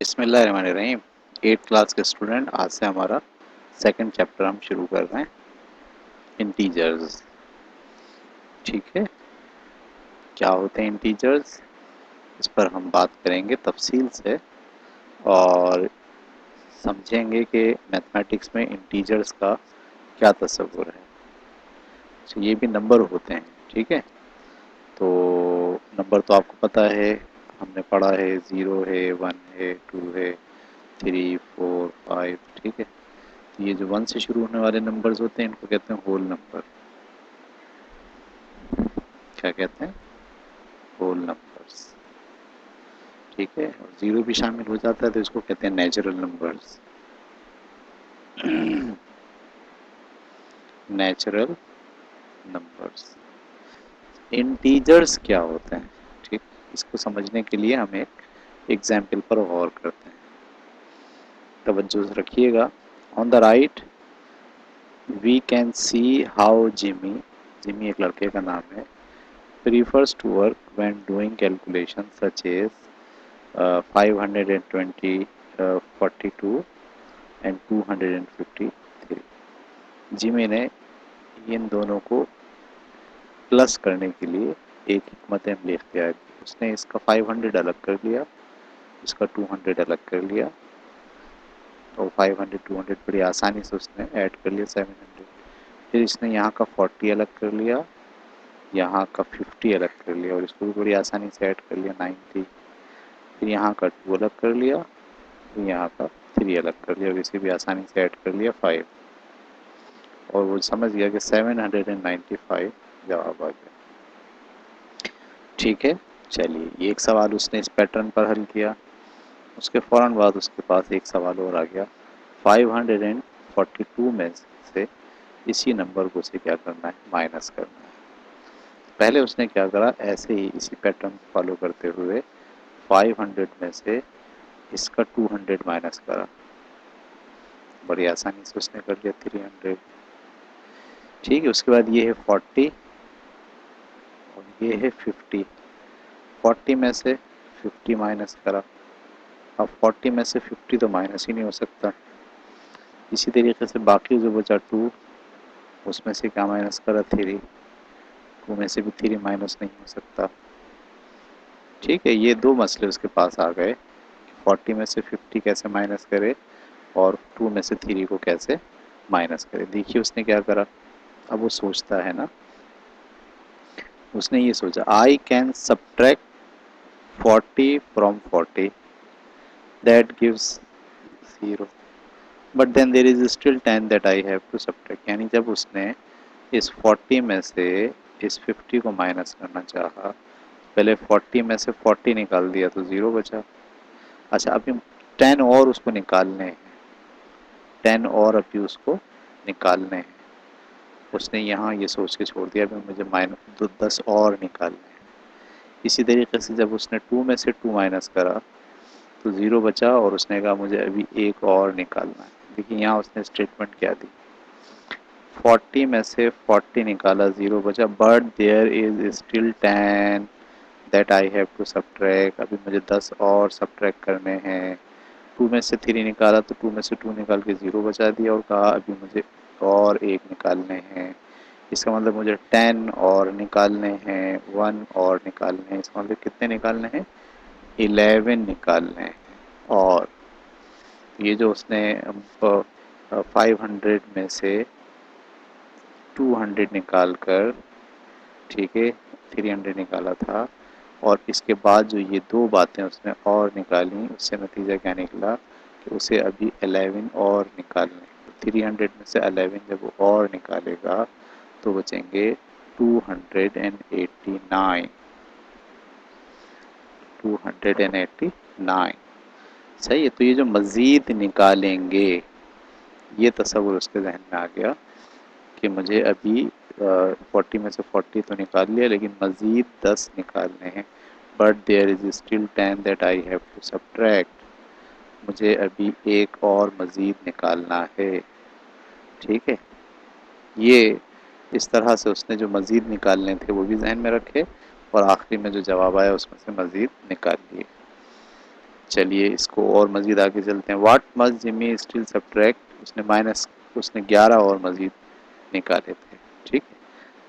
बिस्मिल्लाहिर्रहमानिर्रहीम। 8th class के student, आज से हमारा सेकंड चैप्टर हम शुरू कर रहे हैं, इंटीजर्स। ठीक है, क्या होते हैं इंटीजर्स, इस पर हम बात करेंगे तफसील से और समझेंगे कि मैथमेटिक्स में इंटीजर्स का क्या तस्वुर है। तो ये भी नंबर होते हैं, ठीक है। तो नंबर तो आपको पता है, हमने पढ़ा है, 0 है, 1 है, 2 है, 3, 4, 5, ठीक है। ये जो 1 से शुरू होने वाले नंबर्स होते हैं इनको कहते हैं होल नंबर। क्या कहते हैं? Whole numbers. ठीक है, और 0 भी शामिल हो जाता है तो इसको कहते हैं natural numbers. Natural numbers. Integers क्या होते हैं? ठीक, इसको समझने के लिए हम एक एग्जाम्पल पर गौर करते हैं। तवज्जो से रखिएगा। On the right we can see how Jimmy, Jimmy एक लड़के का नाम है, prefers to work when doing calculations such as 520, 42 and 253। Jimmy ने इन दोनों को प्लस करने के लिए एक हिकमत अमली इख्तियार की। उसने इसका 500 अलग कर लिया, इसका 200 अलग कर लिया, और 500 200 बड़ी आसानी से उसने ऐड कर लिया 700। फिर इसने यहाँ का 40 अलग कर लिया, यहाँ का 50 अलग कर लिया, और इसको भी बड़ी आसानी से ऐड कर लिया 90। फिर यहाँ का 2 अलग कर लिया, फिर यहाँ का 3 अलग कर लिया, और इसे भी आसानी से ऐड कर लिया 5, और वो समझ गया कि 795 जवाब आ गया। ठीक है, चलिए ये एक सवाल उसने इस पैटर्न पर हल किया। उसके फ़ौरन बाद उसके पास एक सवाल और आ गया, 542 में से इसी नंबर को उसे क्या करना है, माइनस करना है। पहले उसने क्या करा, ऐसे ही इसी पैटर्न फॉलो करते हुए 500 में से इसका 200 माइनस करा, बड़ी आसानी से उसने कर लिया 300। ठीक है, उसके बाद ये है 40 और ये है 50। 40 में से 50 माइनस करा, अब 40 में से 50 तो माइनस ही नहीं हो सकता। इसी तरीके से बाकी जो बचा 2, उसमें से क्या माइनस करा, 3। 2 में से भी 3 माइनस नहीं हो सकता। ठीक है, ये दो मसले उसके पास आ गए, 40 में से 50 कैसे माइनस करे और 2 में से 3 को कैसे माइनस करे। देखिए उसने क्या करा, अब वो सोचता है ना, उसने ये सोचा, I can subtract 40 from 40, that gives 0, but then there is still 10 that I have to subtract. यानी जब उसने इस 40 में से इस 50 को माइनस करना चाहा, पहले 40 में से 40 निकाल दिया तो 0 बचा। अच्छा, अभी 10 और उसको निकालने हैं, 10 और अभी उसको निकालने हैं। उसने यहाँ ये सोच के छोड़ दिया, अभी मुझे माइनस 10 और निकालने हैं। इसी तरीके से जब उसने 2 में से 2 माइनस करा तो 0 बचा, और उसने कहा मुझे अभी एक और निकालना है। देखिए यहाँ उसने स्टेटमेंट क्या दी, 40 में से 40 निकाला, 0 बचा, but there is still 10 that I have to subtract. अभी मुझे 10 और सब्ट्रैक्ट करने हैं। 2 में से 3 निकाला तो 2 में से 2 निकाल के 0 बचा दिया, और कहा अभी मुझे और एक निकालने हैं। इसका मतलब मुझे 10 और निकालने हैं, 1 और निकालने हैं। इसका मतलब कितने निकालने हैं, 11 निकालने हैं। और ये जो उसने 500 में से 200 निकाल कर, ठीक है, 300 निकाला था, और इसके बाद जो ये दो बातें उसने और निकाली, उससे नतीजा क्या निकला कि उसे अभी 11 और निकालने। 300 में से 11 जब वो और निकालेगा तो बचेंगे 289। 289 सही है। तो ये जो मज़ीद निकालेंगे, ये तस्वुर उसके जहन में आ गया कि मुझे अभी 40 में से 40 तो निकाल लिया, लेकिन मज़ीद 10 निकालने हैं, but there is still 10 that I have to subtract. मुझे अभी एक और मज़ीद निकालना है। ठीक है, ये इस तरह से उसने जो मज़ीद निकालने थे वो भी जहन में रखे, और आखिरी में जो जवाब आया उसमें से मज़ीद निकाल लिए। चलिए इसको और मज़ीद आगे चलते हैं। What must Jimmy still subtract, उसने 11 और मज़ीद निकाले थे। ठीक है।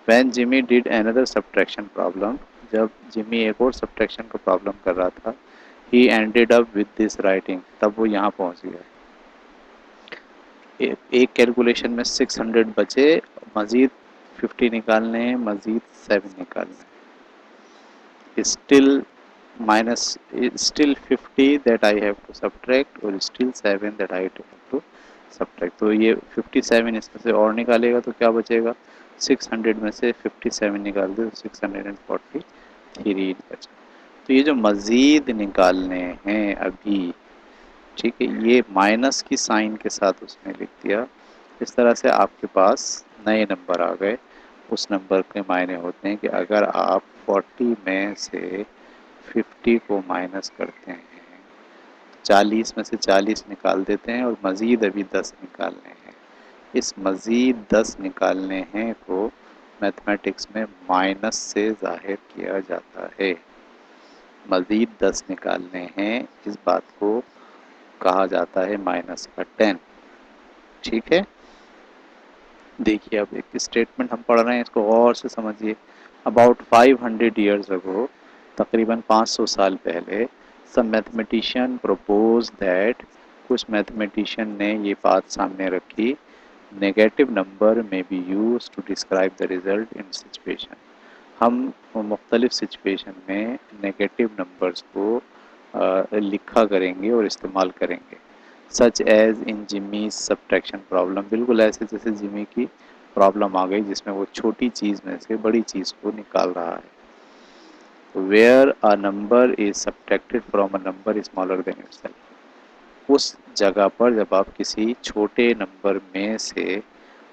When Jimmy did another subtraction problem, जब जिमी एक और सब्ट्रैक्शन का प्रॉब्लम कर रहा था, he ended up with this writing, तब वो यहाँ पहुँच गया। एक कैलकुलेशन में 600 बचे, मज़ीद 50 निकालने हैं, मज़ीद 7 निकालने हैं। still minus still 50 that I have to subtract और still 7 that I have to subtract। तो ये 57 इसमें से और निकालेगा तो क्या बचेगा, 600 में से 57 निकाल दो, 643 बचा। तो ये जो मज़ीद निकालने हैं अभी, ठीक है, ये माइनस की साइन के साथ उसने लिख दिया। इस तरह से आपके पास नए नंबर आ गए। उस नंबर के मायने होते हैं कि अगर आप 40 में से 50 को माइनस करते हैं, 40 में से 40 निकाल देते हैं और मज़ीद अभी 10 निकालने हैं। इस मज़ीद 10 निकालने हैं को मैथमेटिक्स में माइनस से ज़ाहिर किया जाता है। मज़ीद 10 निकालने हैं, इस बात को कहा जाता है माइनस का 10। ठीक है। देखिए अब एक स्टेटमेंट हम पढ़ रहे हैं, इसको गौर से समझिए। अबाउट 500 ईयर्स अगो, तकरीबन 500 साल पहले, सम मैथमेटिशियन प्रपोज दैट, कुछ मैथमेटिशियन ने ये बात सामने रखी, negative number may be used to describe the result in situation. हम मुख्तलिफ सिचुएशन में नेगेटिव नंबर्स को लिखा करेंगे और इस्तेमाल करेंगे। Such as in Jimmy subtraction problem, बिल्कुल ऐसे जैसे जिमी की प्रॉब्लम आ गई जिसमें वो छोटी चीज़ में से बड़ी चीज़ को निकाल रहा है। Where a number is subtracted from a number smaller than itself, उस जगह पर जब आप किसी छोटे नंबर में से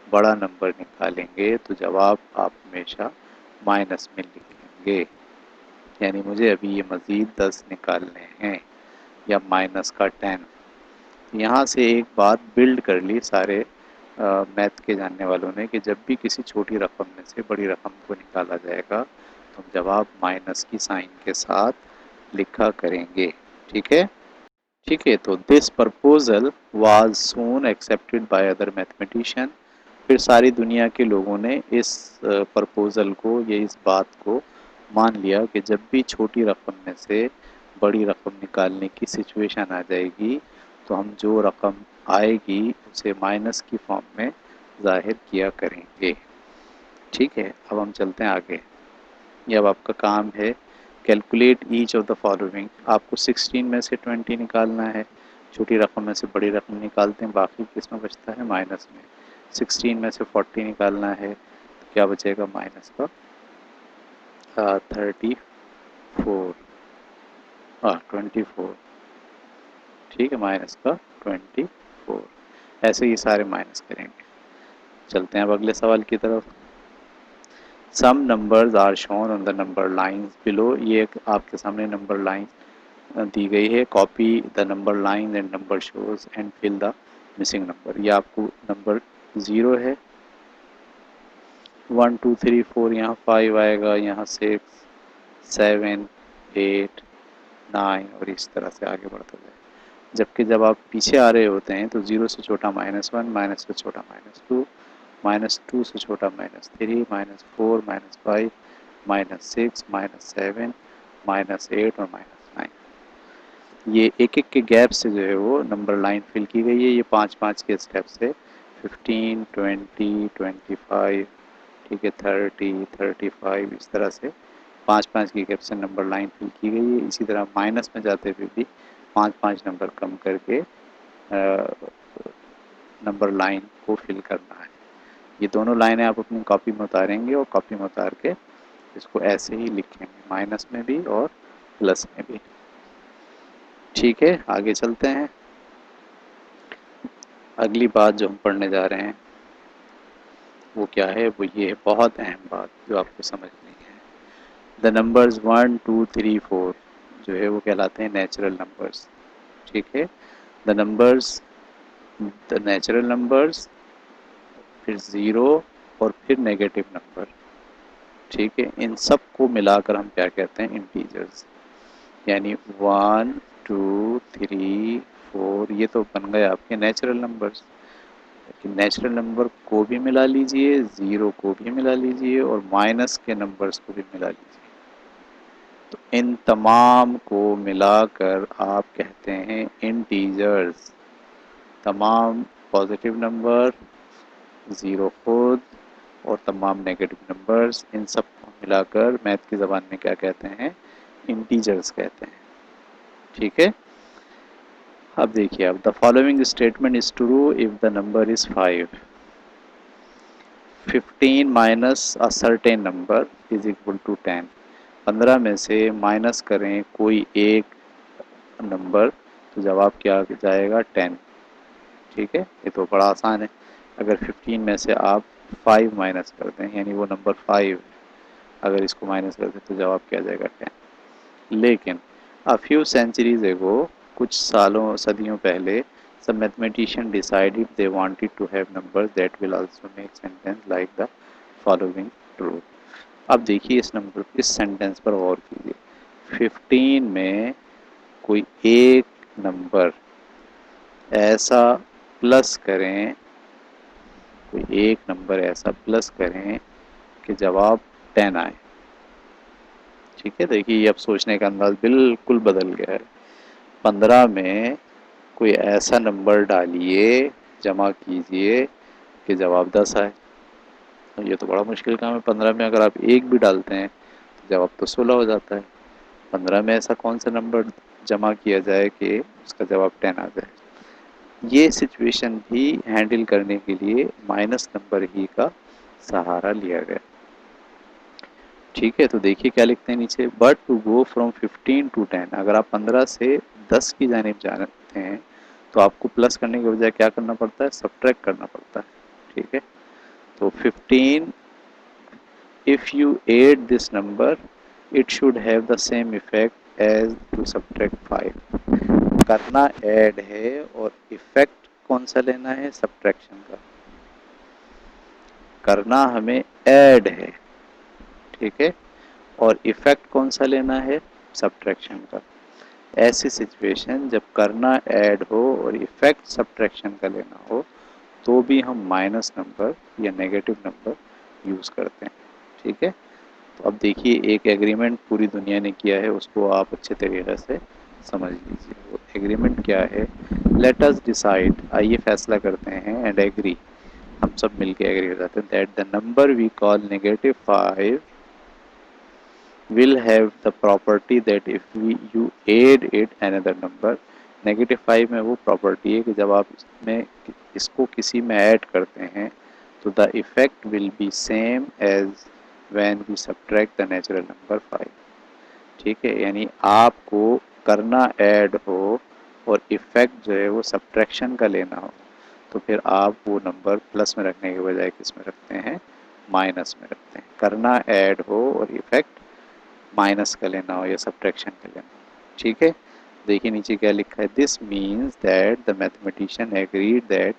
बड़ा नंबर निकालेंगे तो जवाब आप हमेशा माइनस में लिखेंगे। यानी मुझे अभी ये मज़ीद 10 निकालने हैं या माइनस का 10। यहाँ से एक बात बिल्ड कर ली सारे मैथ के जानने वालों ने कि जब भी किसी छोटी रकम में से बड़ी रकम को निकाला जाएगा तो हम जवाब माइनस की साइन के साथ लिखा करेंगे। ठीक है। ठीक है, तो this proposal was soon accepted by other mathematician, फिर सारी दुनिया के लोगों ने इस प्रपोजल को, ये इस बात को मान लिया कि जब भी छोटी रकम में से बड़ी रकम निकालने की सिचुएशन आ जाएगी तो हम जो रकम आएगी उसे माइनस की फॉर्म में ज़ाहिर किया करेंगे। ठीक है, अब हम चलते हैं आगे। ये अब आपका काम है, calculate each of the following. आपको 16 में से 20 निकालना है, छोटी रकम में से बड़ी रकम निकालते हैं, बाकी किस में बचता है, माइनस में। 16 में से 40 निकालना है तो क्या बचेगा, माइनस का 34, 24। ठीक है, माइनस का 24। ऐसे ही सारे माइनस करेंगे। चलते हैं अब अगले सवाल की तरफ। Some numbers are shown on the number lines below, ये आपके सामने नंबर लाइन दी गई है। Copy the number line and number shows and fill the missing number. ये आपको नंबर 0 है, 1 2 3 4, यहाँ 5 आएगा, यहाँ 6 7 8 9 और इस तरह से आगे बढ़ता जाए। जबकि जब आप पीछे आ रहे होते हैं तो 0 से छोटा -1, माइनस से छोटा -2, -2 से छोटा -3, -4, -5, -6, -7, -8 और -9। ये एक एक के गैप से जो है वो नंबर लाइन फिल की गई है। ये 5-5 के स्टेप से 15, 20, 25, ठीक है, 30, 35, इस तरह से 5-5 की गैप से नंबर लाइन फिल की गई है। इसी तरह माइनस में जाते हुए भी 5-5 नंबर कम करके नंबर लाइन को फिल करना है। ये दोनों लाइनें आप अपनी कॉपी में उतारेंगे और कॉपी में उतार के इसको ऐसे ही लिखेंगे, माइनस में भी और प्लस में भी। ठीक है, आगे चलते हैं। अगली बात जो हम पढ़ने जा रहे हैं वो क्या है, वो ये है, बहुत अहम बात जो आपको समझनी है। द नंबर्स 1 2 3 4 जो है वो कहलाते हैं नेचुरल नंबर्स। ठीक है, the numbers, the natural numbers, फिर 0 और फिर नेगेटिव नंबर। ठीक है, इन सब को मिलाकर हम क्या कहते हैं, इंटीजर्स। यानी 1 2 3 4, ये तो बन गए आपके नेचुरल नंबर्स। लेकिन नेचुरल नंबर को भी मिला लीजिए, ज़ीरो को भी मिला लीजिए और माइनस के नंबर्स को भी मिला लीजिए, तो इन तमाम को मिलाकर आप कहते हैं इंटीजर्स। तमाम पॉजिटिव नंबर, ज़ीरो खुद और तमाम नेगेटिव नंबर्स, इन सब को मिलाकर मैथ की ज़बान में क्या कहते हैं? इंटीजर्स कहते हैं। ठीक है। अब देखिए, अब the following statement is true if the number is 5। 15 minus a certain number is equal to 10। 15 में से माइनस करें कोई एक नंबर, तो जवाब क्या आ जाएगा? 10। ठीक है, ये तो बड़ा आसान है। अगर 15 में से आप 5 माइनस कर दें, यानी वो नंबर 5, अगर इसको माइनस कर दें तो जवाब क्या आ जाएगा? 10। लेकिन अ फ्यू सेंचुरीज एगो, कुछ सालों सदियों पहले, some mathematician decided they wanted to have numbers that will also make sentence like the following true। अब देखिए इस सेंटेंस पर गौर कीजिए। 15 में कोई एक नंबर ऐसा प्लस करें, कोई एक नंबर ऐसा प्लस करें कि जवाब 10 आए। ठीक है, देखिए अब सोचने का अंदाज बिल्कुल बदल गया है। 15 में कोई ऐसा नंबर डालिए, जमा कीजिए कि जवाब 10 आए। ये तो बड़ा मुश्किल काम है। 15 में अगर आप एक भी डालते हैं तो जवाब तो 16 हो जाता है। 15 में ऐसा कौन सा नंबर जमा किया जाए कि उसका जवाब 10 आ जाए? ये सिचुएशन भी हैंडल करने के लिए माइनस नंबर ही का सहारा लिया गया। ठीक है, तो देखिए क्या लिखते हैं नीचे, but to go from 15 to 10। अगर आप 15 से 10 की जानिब जाते हैं तो आपको प्लस करने के बजाय क्या करना पड़ता है? सब्ट्रैक्ट करना पड़ता है। ठीक है, तो 15, if you add this number it should have the same effect as to subtract 5। करना ऐड है और इफेक्ट कौन सा लेना है? सब्ट्रैक्शन का। करना हमें ऐड है, ठीक है, और इफेक्ट कौन सा लेना है? सब्ट्रैक्शन का। ऐसी सिचुएशन जब करना ऐड हो और इफेक्ट सब्ट्रैक्शन का लेना हो तो भी हम माइनस नंबर या नेगेटिव नंबर यूज़ करते हैं। ठीक है, तो अब देखिए एक एग्रीमेंट पूरी दुनिया ने किया है, उसको आप अच्छे तरीके से समझ लीजिए। वो एग्रीमेंट क्या है? लेट अस डिसाइड, आइए फैसला करते हैं, एंड एग्री, हम सब मिलके एग्री हो जाते हैं, that the number we call -5 will have the property that if you add it another number। -5 में वो प्रॉपर्टी है कि जब आप इसको किसी में ऐड करते हैं तो the effect will be same as when we subtract the natural number 5। ठीक है, यानी आपको करना ऐड हो और इफेक्ट जो है वो सब्ट्रैक्शन का लेना हो, तो फिर आप वो नंबर प्लस में रखने के बजाय किस में रखते हैं? माइनस में रखते हैं। करना ऐड हो और इफेक्ट माइनस का लेना हो या सब्ट्रैक्शन का लेना हो। ठीक है, देखिए नीचे क्या लिखा है, this means that the mathematician agreed that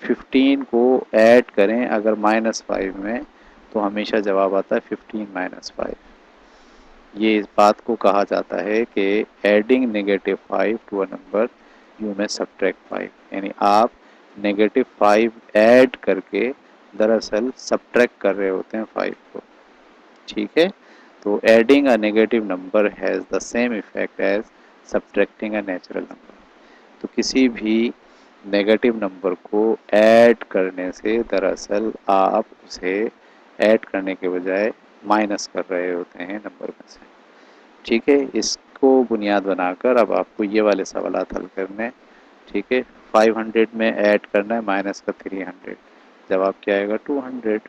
15 को ऐड करें अगर -5 में तो हमेशा जवाब आता है 15 - 5। ये इस बात को कहा जाता है कि adding -5 to a number you may subtract 5, यानी आप -5 ऐड करके दरअसल सब्ट्रैक्ट कर रहे होते हैं 5 को। ठीक है, तो adding a negative number has the same effect as subtracting a natural number. तो किसी भी नेगेटिव नंबर को ऐड करने से दरअसल आप उसे ऐड करने के बजाय माइनस कर रहे होते हैं नंबर में से। ठीक है, इसको बुनियाद बनाकर अब आपको ये वाले सवालात हल करने हैं। ठीक है, 500 में ऐड करना है माइनस का 300, जवाब क्या आएगा? 200।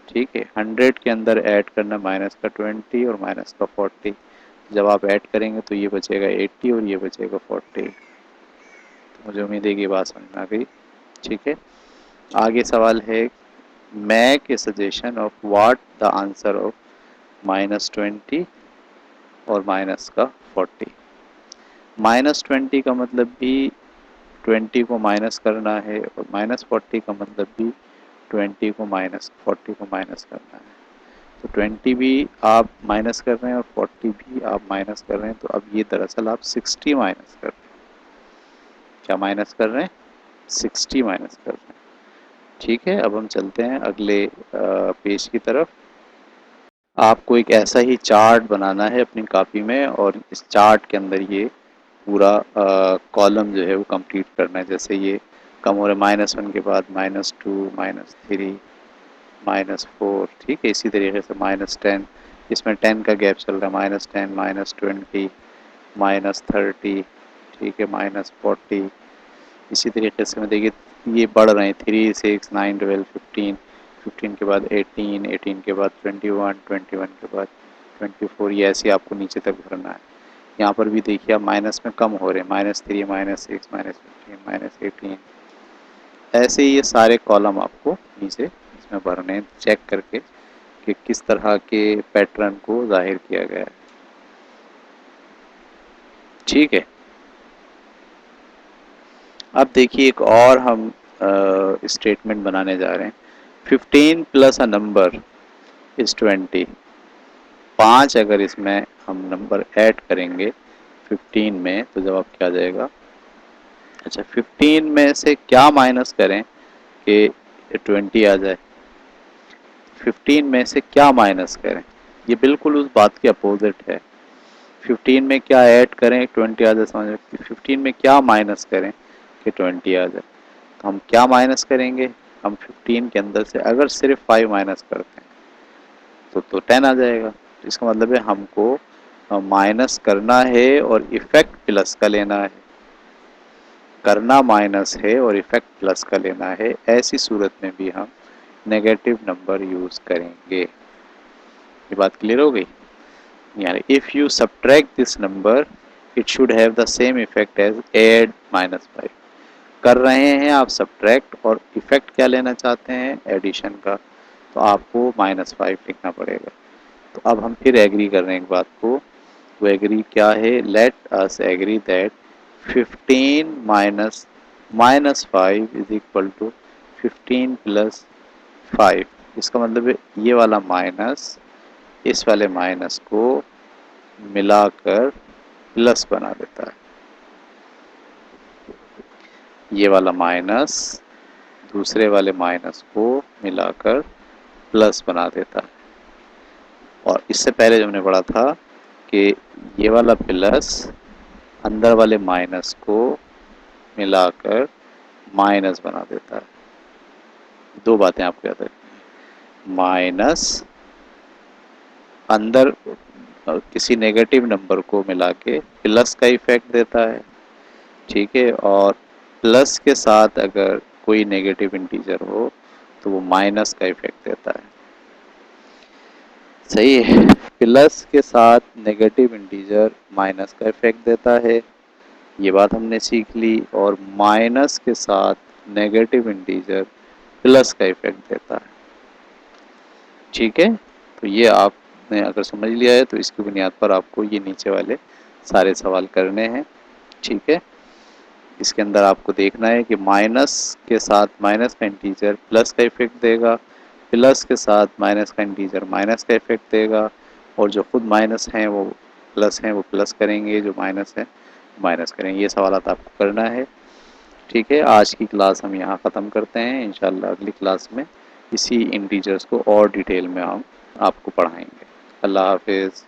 ठीक है, 100 के अंदर ऐड करना माइनस का 20 और माइनस का 40, जब आप ऐड करेंगे तो ये बचेगा 80 और ये बचेगा 40। तो मुझे उम्मीद है कि बात समझ में आ गई। ठीक है, आगे सवाल है, make a suggestion of what the answer of -20 और माइनस का 40। -20 का मतलब भी 20 को माइनस करना है और -40 का मतलब भी 20 को माइनस 40 को माइनस करना है। तो 20 भी आप माइनस कर रहे हैं और 40 भी आप माइनस कर रहे हैं, तो अब ये दरअसल आप 60 माइनस कर रहे हैं। क्या माइनस कर रहे हैं? 60 माइनस कर रहे हैं। ठीक है, अब हम चलते हैं अगले पेज की तरफ। आपको एक ऐसा ही चार्ट बनाना है अपनी कॉपी में, और इस चार्ट के अंदर ये पूरा कॉलम जो है वो कंप्लीट करना है। जैसे ये कम हो रहा है -1 के बाद -2, -3, -4, ठीक है। इसी तरीके से -10, इसमें 10 का गैप चल रहा है, -10, -20, -30, ठीक है, -40। इसी तरीके से मैं देखिए ये बढ़ रहे हैं, 3, 6, 9, 12, 15, 15 के बाद 18, 18 के बाद 21, 21 के बाद 24, ये ऐसे आपको नीचे तक भरना है। यहाँ पर भी देखिए आप माइनस में कम हो रहे हैं, -3, -6, -15, -18, ऐसे ही ये सारे कॉलम आपको नीचे इसमें भरने हैं, चेक करके कि किस तरह के पैटर्न को जाहिर किया गया है। ठीक है, अब देखिए एक और हम स्टेटमेंट बनाने जा रहे हैं। 15 प्लस अ नंबर इज 20। 5 अगर इसमें हम नंबर ऐड करेंगे 15 में, तो जवाब क्या आ जाएगा? अच्छा, 15 में से क्या माइनस करें कि 20 आ जाए? 15 में से क्या माइनस करें? ये बिल्कुल उस बात के अपोजिट है। 15 में क्या ऐड करें 20 आ जाए, समझ? 15 में क्या माइनस करें कि 20 आ जाए? तो हम क्या माइनस करेंगे? हम 15 के अंदर से अगर सिर्फ 5 माइनस करते हैं तो 10 आ जाएगा। तो इसका मतलब है हमको माइनस करना है और इफेक्ट प्लस का लेना है। करना माइनस है और इफेक्ट प्लस का लेना है। ऐसी सूरत में भी हम नेगेटिव नंबर यूज करेंगे। ये बात क्लियर हो गई? यानी if you subtract this number it should have the same effect as add -5। कर रहे हैं आप सब्ट्रैक्ट और इफेक्ट क्या लेना चाहते हैं? एडिशन का। तो आपको -5 लिखना पड़ेगा। तो अब हम फिर एग्री कर रहे हैं एक बात को। वो एग्री क्या है? Let us agree that 15 -5 is equal to 15 plus 5। इसका मतलब है ये वाला माइनस इस वाले माइनस को मिलाकर प्लस बना देता है। ये वाला माइनस दूसरे वाले माइनस को मिलाकर प्लस बना देता है। और इससे पहले जो हमने पढ़ा था कि ये वाला प्लस अंदर वाले माइनस को मिलाकर माइनस बना देता है। दो बातें आपको याद रखनी। माइनस अंदर किसी नेगेटिव नंबर को मिला के प्लस का इफेक्ट देता है, ठीक है। और प्लस के साथ अगर कोई नेगेटिव इंटीजर हो तो वो माइनस का इफेक्ट देता है। सही है, प्लस के साथ नेगेटिव इंटीजर माइनस का इफेक्ट देता है, ये बात हमने सीख ली। और माइनस के साथ नेगेटिव इंटीजर प्लस का इफेक्ट देता है। ठीक है, तो ये आपने अगर समझ लिया है तो इसकी बुनियाद पर आपको ये नीचे वाले सारे सवाल करने हैं। ठीक है, इसके अंदर आपको देखना है कि माइनस के साथ माइनस का इंटीजर प्लस का इफेक्ट देगा, प्लस के साथ माइनस का इंटीजर माइनस का इफेक्ट देगा, और जो खुद माइनस हैं वो प्लस हैं वो प्लस करेंगे, जो माइनस है माइनस करेंगे। ये सवाल आपको करना है। ठीक है, आज की क्लास हम यहाँ ख़त्म करते हैं। इंशाल्लाह अगली क्लास में इसी इंटीजर्स को और डिटेल में हम आपको पढ़ाएंगे। अल्लाह हाफिज़।